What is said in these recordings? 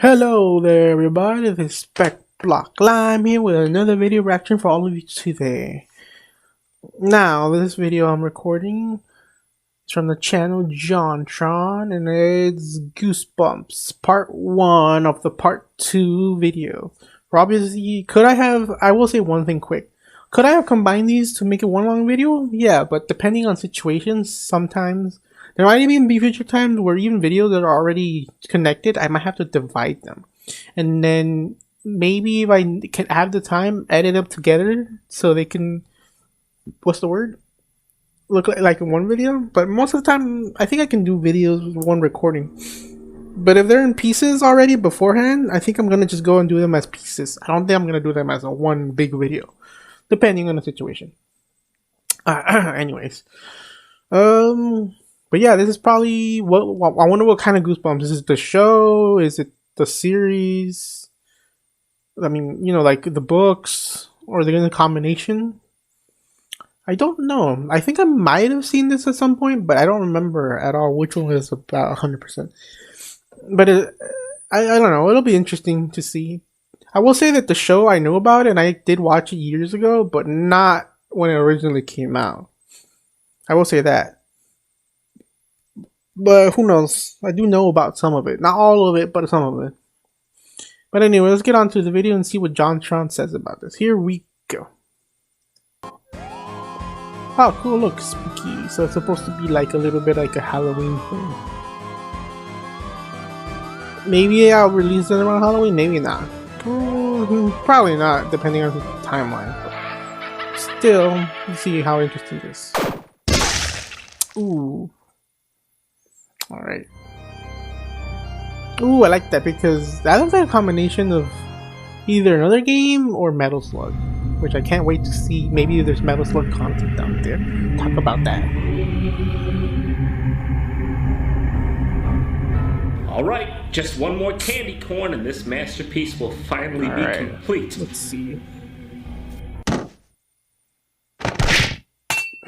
Hello there everybody, this is Speckblocklime here with another video reaction for all of you today. Now, this video I'm recording is from the channel JonTron and it's Goosebumps, part 1 of the part 2 video. Obviously, I will say one thing quick. Could I have combined these to make it one long video? Yeah, but depending on situations, sometimes there might even be future times where even videos that are already connected, I might have to divide them. And then maybe if I can have the time, edit them together so they can, look like in one video. But most of the time, I think I can do videos with one recording. But if they're in pieces already beforehand, I think I'm going to just go and do them as pieces. I don't think I'm going to do them as a one big video, depending on the situation. Anyways. But yeah, this is probably I wonder what kind of Goosebumps. Is it the show? Is it the series? I mean, you know, like the books, or they're in a combination? I don't know. I think I might have seen this at some point, but I don't remember at all which one is about 100%. But I don't know. It'll be interesting to see. I will say that the show I know about, and I did watch it years ago, but not when it originally came out. I will say that. But who knows? I do know about some of it. Not all of it, but some of it. But anyway, let's get on to the video and see what JonTron says about this. Here we go. Oh, cool. Look, spooky. So it's supposed to be like a little bit like a Halloween thing. Maybe I'll release it around Halloween. Maybe not. Probably not, depending on the timeline. But still, let's see how interesting it is. Ooh. Alright. Ooh, I like that because that looks like a combination of either another game or Metal Slug, which I can't wait to see. Maybe there's Metal Slug content down there. Talk about that. Alright, just one more candy corn and this masterpiece will finally be complete. Let's see.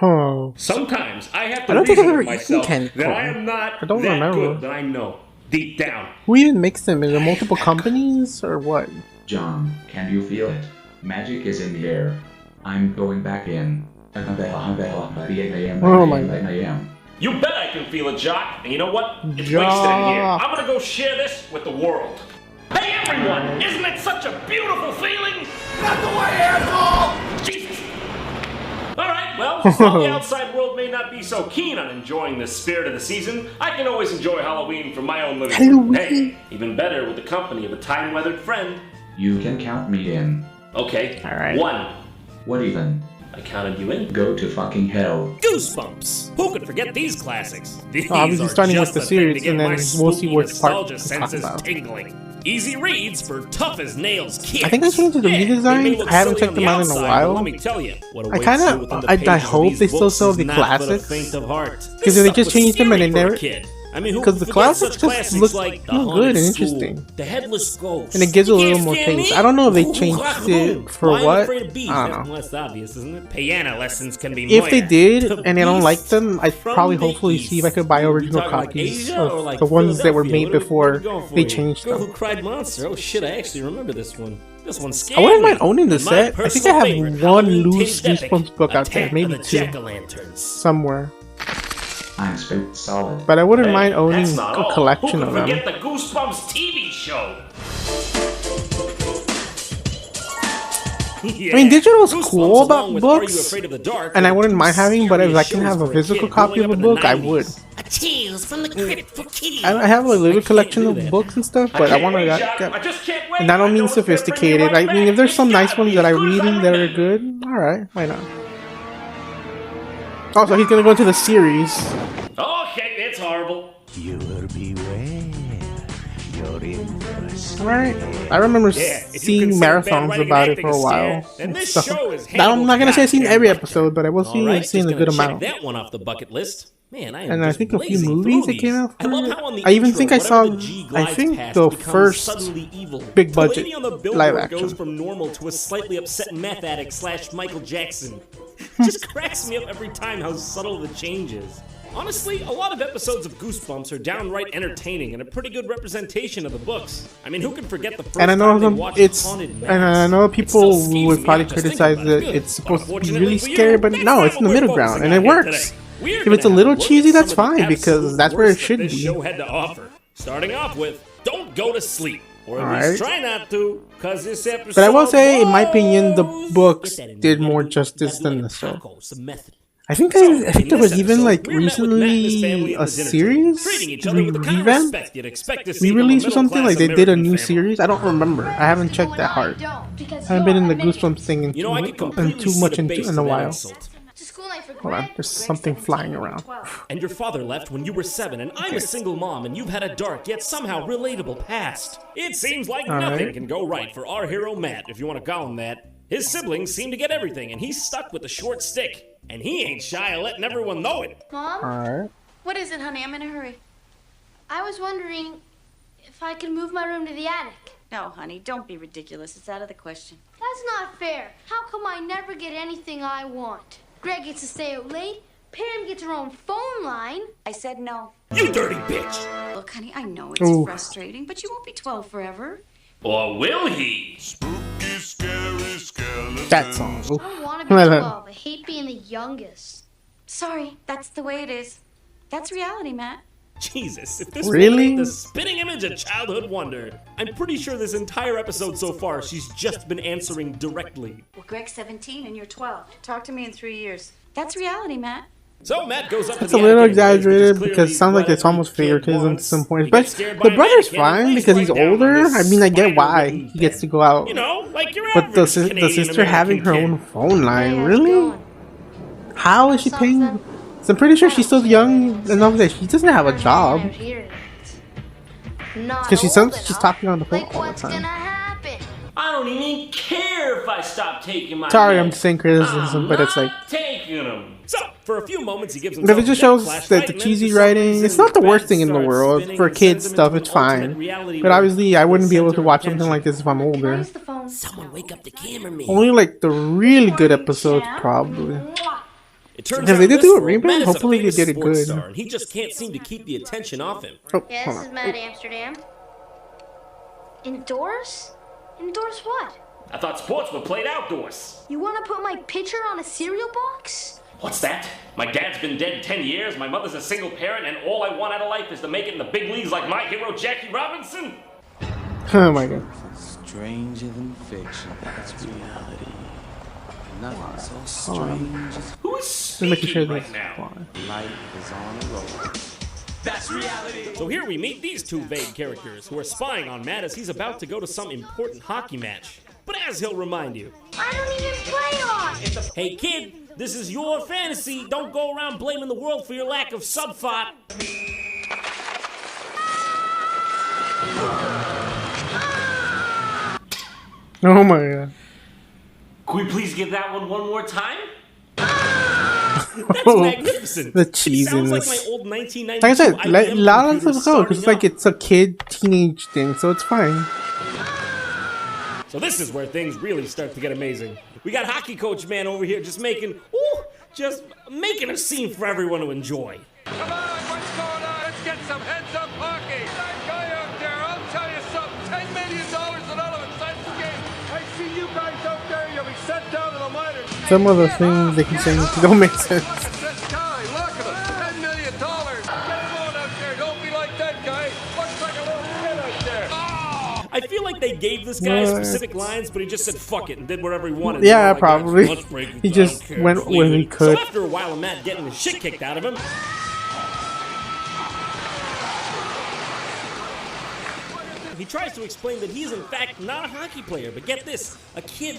Oh. Sometimes I have to reason with myself that I am not that remember. good that I know deep down. Who even makes them? Is there multiple companies or what? John, can you feel it? Magic is in the air. I'm going back in. Oh my god. You bet I can feel it, Jock. And you know what? It's wasted in here. I'm gonna go share this with the world. Hey everyone! Isn't it such a beautiful feeling? Not the way, asshole! Jesus! Alright, well, while the outside world may not be so keen on enjoying the spirit of the season, I can always enjoy Halloween from my own living room. Hey, even better with the company of a time-weathered friend. You can count me in. Okay, alright. 1. What even? I counted you in. Go to fucking hell. Goosebumps! Who could forget these classics? These obviously starting with the series, and then we'll see which part to talk about. Tingling. Easy reads for tough as nails kids. I think I changed the redesign. I haven't checked them out in a while. Let me tell you, I hope they still sell the classics. Because if they just changed them and they never... Because the classics just look good and interesting. The headless ghost. And it gives a little more taste. I don't know if they changed it for what. I don't know. That's obvious, isn't it? Piano lessons can be if they did and I don't like them, I'd probably hopefully see if I could buy original copies of the ones that were made before they changed them. Girl Who Cried Monster. Oh shit, I actually remember this one. This one's scary. I wouldn't mind owning the set. I think I have one loose Goosebumps book out there, maybe 2. Somewhere. I'm spent solid. But I wouldn't mind owning a collection of them. Forget the Goosebumps TV show. I mean, digital's cool about books, and I wouldn't mind having, but if I can have a physical copy of a book, I would. I have a little collection of books and stuff, but I want to get, and I don't mean sophisticated. I mean, if there's some nice ones that I read in that are good, alright, why not? Also, he's gonna go into the series. Okay, it's horrible. You will beware. You're in for a scare. Alright. I remember seeing marathons about it for a while. I'm not gonna say I've seen every episode, but I will see I've seen a good amount. That one off the bucket list. Man, and I think a few movies that came out. I even think I saw, the first big budget live action. Goes from normal to a slightly upset meth addict / Michael Jackson. Just cracks me up every time how subtle the change is. Honestly, a lot of episodes of Goosebumps are downright entertaining and a pretty good representation of the books. I mean, who can forget the first And I know time they watched Haunted and Mass? I know It people still skeeves would me probably out just criticize thinking about that it. it's supposed to be Unfortunately really for you, scary, but that's no, not it's in the what we're middle ground, and focusing it on here works. today. We're If gonna it's a have little look at cheesy, some that's of the fine, because absolute that's where it worst that should this be. show had to offer. Starting off with, don't go to sleep. Or at Alright. least try not to, because this episode. But I will say, in my opinion, the blows. books Get that in did there. more You gotta justice do like than a the show. taco, some method. I think So, there in was this even episode, like we're met with Matt and his family recently at a the dinner table, series treating each other with the kind of revamped, respect you'd expect to see from a re-release or something. Like middle-class they did a American new family. series. I don't remember. I haven't checked that hard. I haven't been in the Goosebumps thing in You know, I could completely too see much the in base a of that while. insult. Hold on, there's something flying around. And your father left when you were 7, and I'm a single mom, and you've had a dark yet somehow relatable past. It seems like nothing can go right for our hero Matt, if you want to call him that. His siblings seem to get everything, and he's stuck with a short stick. And he ain't shy of letting everyone know it. Mom? Alright. What is it, honey? I'm in a hurry. I was wondering if I could move my room to the attic. No, honey, don't be ridiculous. It's out of the question. That's not fair. How come I never get anything I want? Greg gets to stay out late. Pam gets her own phone line. I said no. You dirty bitch! Look, honey, I know it's Ooh. frustrating, but you won't be 12 forever. Or will he? That song. Ooh. I don't want to be 12. I hate being the youngest. Sorry, that's the way it is. That's reality, Matt. Jesus, if this Really? woman ain't the spitting image of childhood wonder. I'm pretty sure this entire episode so far, she's just been answering directly. Well, Greg's 17 and you're 12. Talk to me in 3 years. That's reality, Matt. So Matt goes up to It's the a little attic anyways, which is exaggerated clearly because it sounds like what it's almost every kid favoritism to wants. some point. He But gets scared the by a brother's mannequin and fine lays because he's right down on older. this I mean, I get spider why wooden he gets bed. to go out. You know, like your But the average Canadian sister having her American own kid. phone line, Hey, how's it really? going? How is she paying? Something. So I'm pretty sure she's still young enough that she doesn't have a job. Out here. Not Because she's old she's enough. talking on the phone Like all the what's gonna time. happen? I don't even care if I stop taking my Sorry, meds. I'm saying criticism, I'm but it's like. not taking them. So, for a few moments, he gives But himself if it just a death shows flashlight, that the and then cheesy for some writing, reason, it's not the worst Matt thing in the starts world. spinning For and kids sends him stuff, into it's an alternate fine. reality But where obviously, I the wouldn't be able center to of watch something attention. like this if I'm Can I older. use the phone? Someone wake up the cameraman. Only like the really good episodes, probably. It turns Because out they did this do a role, reboot, Matt is a hopefully they famous did it sports good. star, and he just can't seem to keep the attention off him. Oh, Yeah, hold this is on. Mad Amsterdam. Indoors? Indoors what? I thought sports were played outdoors. You want to put my picture on a cereal box? What's that? My dad's been dead 10 years, my mother's a single parent, and all I want out of life is to make it in the big leagues like my hero Jackie Robinson? Oh my god. Stranger than fiction. That's reality. Nothing so strange as Who is Just making sure speaking right this. now? life is on a roll. So here we meet these two vague characters who are spying on Matt as he's about to go to some important hockey match. But as he'll remind you, I don't even play on. hey kid, this is your fantasy. Don't go around blaming the world for your lack of subthought. Oh my god. Can we please get that one more time? That's magnificent. The It sounds like cheesiness. my old 1992 Like I said, IBM lot of computer stuff go because it's like starting it's a kid teenage thing, so it's fine. up. So this is where things really start to get amazing. We got hockey coach man over here just making a scene for everyone to enjoy. Come on, what's going on? Let's get some heads-up hockey. That guy out there, I'll tell you something. $10 million and all of a sudden game. I see you guys out there. You'll be sent down to the minors. Some of the things they keep saying don't make sense. Look at this guy. Look at him. $10 million. Get him on out there. Don't be like that guy. Looks like a little kid out there. Oh! I feel like they gave this guy What? specific lines, but he just said fuck it and did whatever he wanted. Yeah, Like, probably. lunch break, He I just don't care, went just when leave he it. could. So after a while of Matt getting the shit kicked out of him, he tries to explain that he is in fact not a hockey player, but get this, a kid.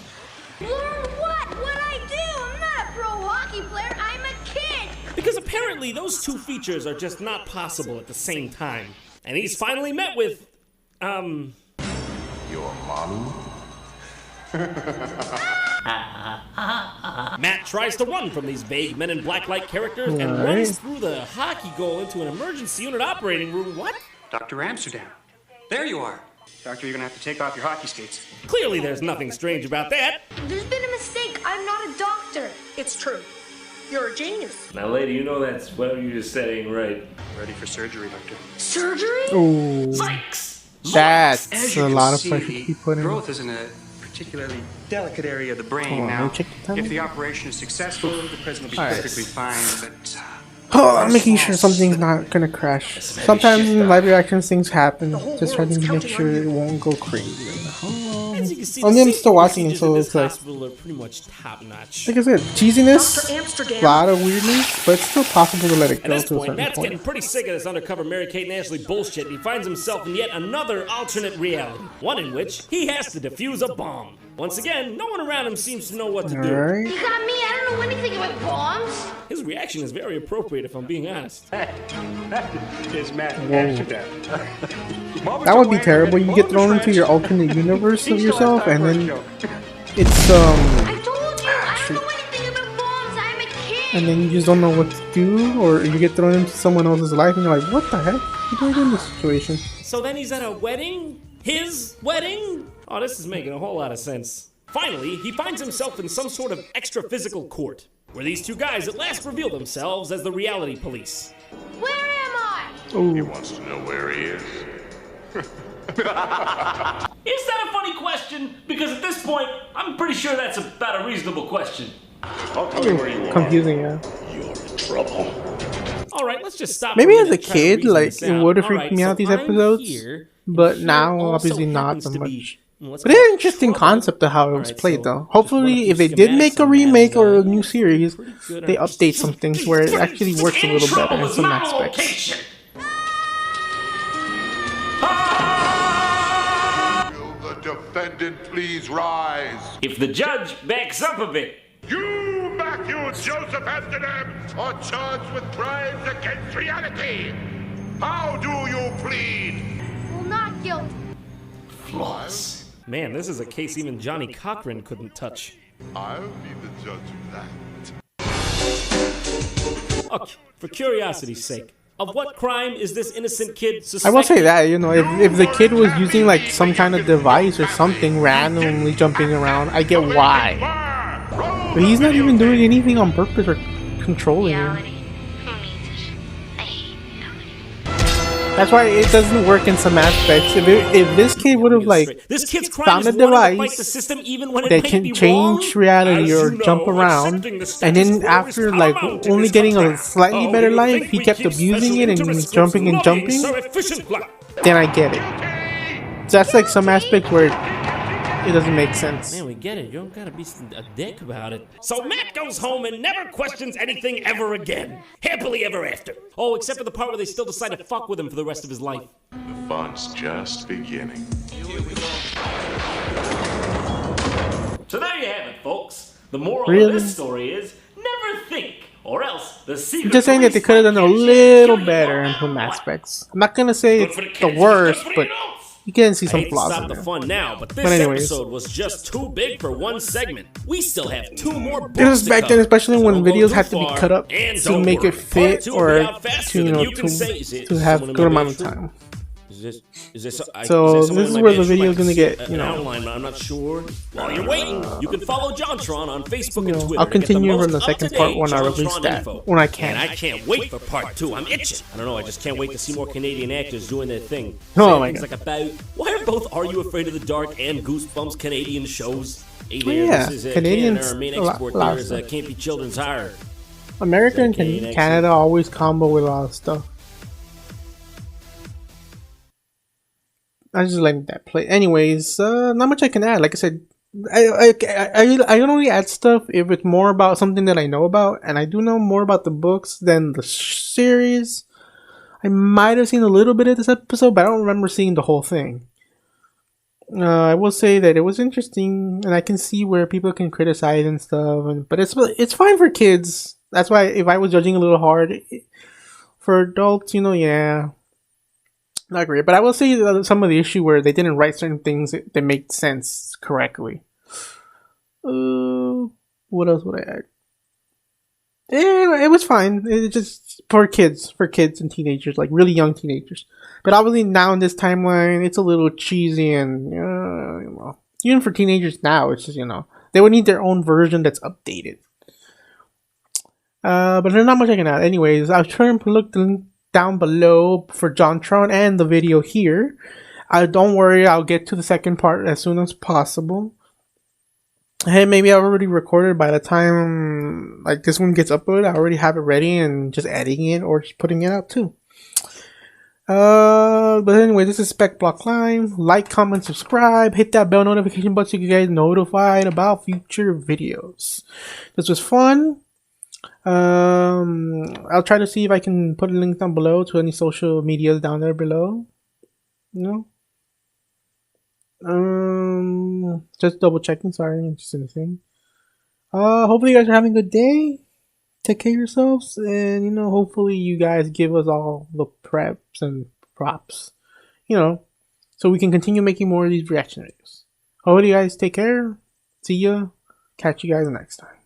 Learn what? What I do? I'm not a pro hockey player. I'm a kid. Because apparently those two features are just not possible at the same time. And he's finally met with, Your mommy? Matt tries to run from these vague Men in Black-like characters and Alright. runs through the hockey goal into an emergency unit operating room. What? Dr. Amsterdam. There you are. Doctor, you're gonna have to take off your hockey skates. Clearly there's nothing strange about that. There's been a mistake. I'm not a doctor. It's true. You're a genius. Now, lady, you know that's what you just said ain't right. Ready for surgery, Doctor. Surgery? Ooh, Yikes! that's As a you can lot of see, pressure to be put in. growth is in a particularly delicate area of the brain. Hold on, Now, let me check the time. if the operation is successful, the president will be Alright. perfectly fine, but... Oh, I'm making sure something's not gonna crash. Sometimes in live reactions things happen. Just trying to make sure it won't go crazy. As you can see, Only the I'm still watching it, procedures so in this it's like, hospital are pretty much top notch. like I said, cheesiness, Dr. Amsterdam. a lot of weirdness, but it's still possible to let it At go this to a point, certain Matt's getting point. pretty sick of this undercover Mary-Kate and Ashley bullshit, and he finds himself in yet another alternate reality, one in which he has to defuse a bomb. Once again, no one around him seems to know what to do. Alright. You got me, I don't know anything about bombs. His reaction is very appropriate, if I'm being honest. Is Matt Amsterdam. That would be terrible. You get thrown into your alternate universe of yourself, and then it's I told you, I don't know anything about bombs. I'm a kid. and then you just don't know what to do, or you get thrown into someone else's life, and you're like, what the heck? What do I do in this situation? So then he's at a wedding? His wedding? Oh, this is making a whole lot of sense. Finally, he finds himself in some sort of extra-physical court, where these two guys at last reveal themselves as the reality police. Where am I? He wants to know where he is. Is that a funny question? Because at this point, I'm pretty sure that's about a reasonable question. I'll tell you where you are. Confusing, yeah. You're in trouble. Alright, let's just stop. Maybe for as a minute and try to kid, reason like, this it out. would have freaked Alright, me so out these I'm episodes, here, but and now, here obviously also not happens so to much. be, let's But call it's an it interesting trouble. concept of how it was Alright, played, so though. just Hopefully, if they schematics did on make a that, remake or a yeah, new it's series, pretty good. they update some things where it actually works a little better in some aspects. Location. Will the defendant please rise? If the judge backs up a bit. You, Matthew Joseph Amsterdam, are charged with crimes against reality. How do you plead? Well, not guilty. Flawless. Man, this is a case even Johnny Cochran couldn't touch. I'll be the judge of that. Okay, for curiosity's sake, of what crime is this innocent kid I suspected? will say that, you know, if the kid was using like some kind of device or something randomly jumping around, I get why. But he's not even doing anything on purpose or controlling him. Reality. Who needs it? I hate reality. That's why it doesn't work in some aspects. If this kid would have like This kid's crime found a is wanting to fight device the system even when it that may can be change wrong. reality As or you know, jump around, accepting the and status then quo after is like paramount in only this getting a contract. slightly Oh, better you life, think he we kept keep abusing special it and interest jumping and groups lobbying jumping, so efficiently? then I get it. That's like some aspect where it doesn't make sense. Man, we get it. You don't gotta be a dick about it. So Matt goes home and never questions anything ever again. Happily ever after. Oh, except for the part where they still decide to fuck with him for the rest of his life. The fun's just beginning. So there you have it, folks. The moral Really? of this story is never think, or else the secret. I'm just saying that they could have done a little better in some aspects. I'm not gonna say it's the worst, but you can see I some hate to flaws stop in the there. fun now, but this But anyways. episode was just too big for one segment. We still have 2 more books This was to back then, cover, especially so when don't go videos too had to be far, cut up and to don't make worry, it fit part 2 will be or out faster to, you than know, can say. Is it to have someone in good my amount of bedroom? time. Is this So is there someone this in is my where the bedroom? video is I can gonna see get, an you know, outline, but I'm not sure. While you're waiting, you can follow JonTron on Facebook and Twitter. I'll to get continue the from the most second up-to-date part when I JonTron release that, info. when I can. And I can't wait for part 2. I'm itching. I don't know. I just can't wait to see more Canadian actors doing their thing. Oh Saying my things God. like about why are both Are You Afraid of the Dark and Goosebumps Canadian shows? Hey Oh, there, yeah. this is Canadians, Canada. Our main a lot- export lot there of is stuff. Can't Be Children's Horror. America and Canadian accent. Canada always combo with a lot of stuff. I just let that play. Anyways, not much I can add. Like I said, I can only add stuff if it's more about something that I know about, and I do know more about the books than the series. I might have seen a little bit of this episode, but I don't remember seeing the whole thing. I will say that it was interesting, and I can see where people can criticize and stuff, but it's fine for kids. That's why if I was judging a little hard, for adults, you know, yeah, not great. But I will say that some of the issue where they didn't write certain things that made sense correctly. What else would I add? Yeah, it was fine. It just for kids and teenagers, like really young teenagers. But obviously now in this timeline, it's a little cheesy and you know, even for teenagers now, it's just, you know, they would need their own version that's updated. But there's not much I can add. Anyways, I'll try and look the link down below for JonTron and the video here. Don't worry, I'll get to the second part as soon as possible. Hey, maybe I already recorded by the time like this one gets uploaded. I already have it ready and just editing it or just putting it out too. But anyway, this is Speckblocklime. Like, comment, subscribe, hit that bell notification button so you get notified about future videos. This was fun. I'll try to see if I can put a link down below to any social medias down there below. Just double checking. Sorry, just anything. Hopefully you guys are having a good day. Take care of yourselves, and hopefully you guys give us all the preps and props, so we can continue making more of these reaction videos. Hope you guys take care. See ya. Catch you guys next time.